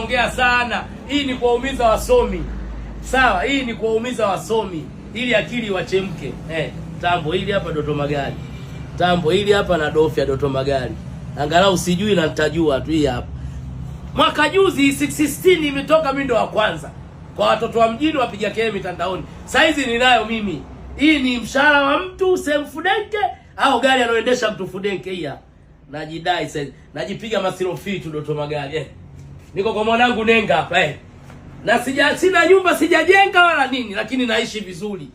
mnaongea sana. Hii ni kuwaumiza wasomi. Sawa, hii ni kuwaumiza wasomi ili akili wachemke. Tambo hili hapa Doto Magari. Tambo hili hapa na Dofya Doto Magari. Angalau sijui na nitajua tu hii hapa. Mwaka juzi 616 imetoka, mimi ndo wa kwanza. Kwa watoto wa mjini wapiga kelele mitandaoni. Saizi ninayo mimi. Hii ni mshahara wa mtu Semfudenke au gari anaoendesha mtu Fudenke hii hapa. Najidai sasa. Najipiga masirofi tu Doto Magari. Niko kwa mwanangu Nenga hapa na sina nyumba sijajenga wala nini, lakini naishi vizuri.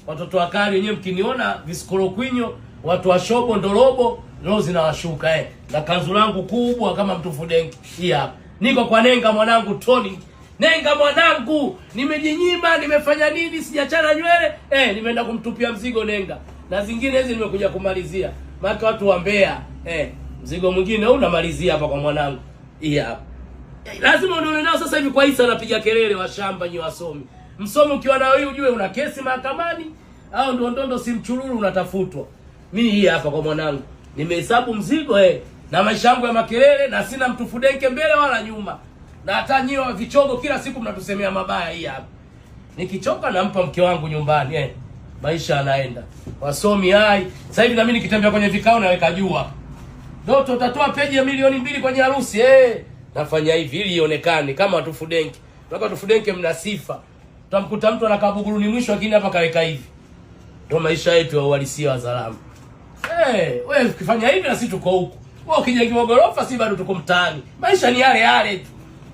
Watoto wakali wenyewe mkiniona visikolo kwinyo, watu wa shobo ndorobo leo zinawashuka na kanzu langu kubwa kama mtu Fudenki. Hii hapa. Niko kwa Nenga mwanangu Tony. Nenga mwanangu, nimejinyima, nimefanya nini, sijachana nywele. Nimeenda kumtupia mzigo Nenga. Na zingine hizi nimekuja kumalizia. Maana watu wa Mbeya, mzigo mwingine unamalizia hapa kwa mwanangu. Hii hapa. Lazima unaone nao sasa hivi kwa Isa anapiga kelele wa shamba nyi wasomi. Msomi ukiwa nao hii ujue una kesi mahakamani au ndondo si mchururu unatafutwa. Mimi hii hapa kwa mwanangu. Nimehesabu mzigo na maisha yangu ya makelele na sina mtu Fudenke mbele wala nyuma. Na hata nyiwa vichogo kila siku mnatusemea mabaya. Hii hapa. Nikichoka nampa mke wangu nyumbani maisha yanaenda. Wasomi hai. Sasa hivi na mimi nikitembea kwenye vikao naweka jua. Doto utatoa peji ya milioni 2 kwenye harusi nafanya hivi ili ionekane kama watu Fudenke. Toka watu Fudenke mna sifa. Utamkuta mtu anakaa Buguruni mwisho lakini hapa kaweka hivi. Ndio maisha yetu ya uhalisia wa Zalama. Wewe ukifanya hivi na sisi tuko huko. Wewe ukijenga gorofa si bado tuko mtaani. Maisha ni yale yale tu.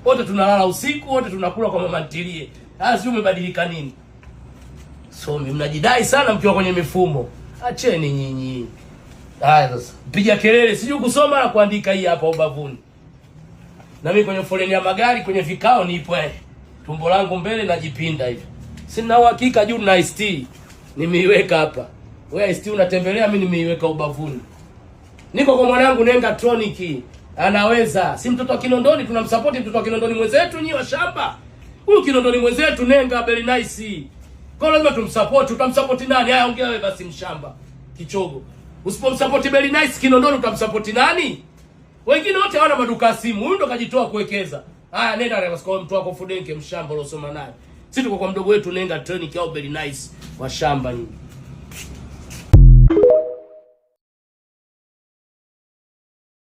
Wote tunalala usiku, wote tunakula kwa mama ntilie. Sasa umebadilika nini? Somi mnajidai sana mkiwa kwenye mifumo. Acheni nyinyi. Haya sasa. Piga kelele, sijui kusoma na kuandika hii hapa ubavuni. Na mimi kwenye foleni ya magari kwenye vikao nipo tumbo langu mbele najipinda hivi. Sina uhakika juu na ST. Nimeiweka hapa. Wewe ST unatembelea, mimi nimeiweka ubavuni. Niko kwa mwanangu Nenga Tronic. Anaweza. Si mtoto wa Kinondoni, tunamsupport mtoto wa Kinondoni mwenzetu nyi wa shamba. Huyu Kinondoni mwenzetu Nenga very nice. Kwa lazima tumsupport. Utamsupport nani? Haya ongea wewe basi mshamba. Kichogo. Usipomsupport very nice Kinondoni utamsupport nani? Wengine wote hawana maduka ya simu. Huyu ndo kajitoa kuwekeza. Haya nenda na kwa mtu wako Fudenke mshamba uliosoma naye. Sisi tuko kwa mdogo wetu Nenga Tronic au very nice wa shamba nyinyi.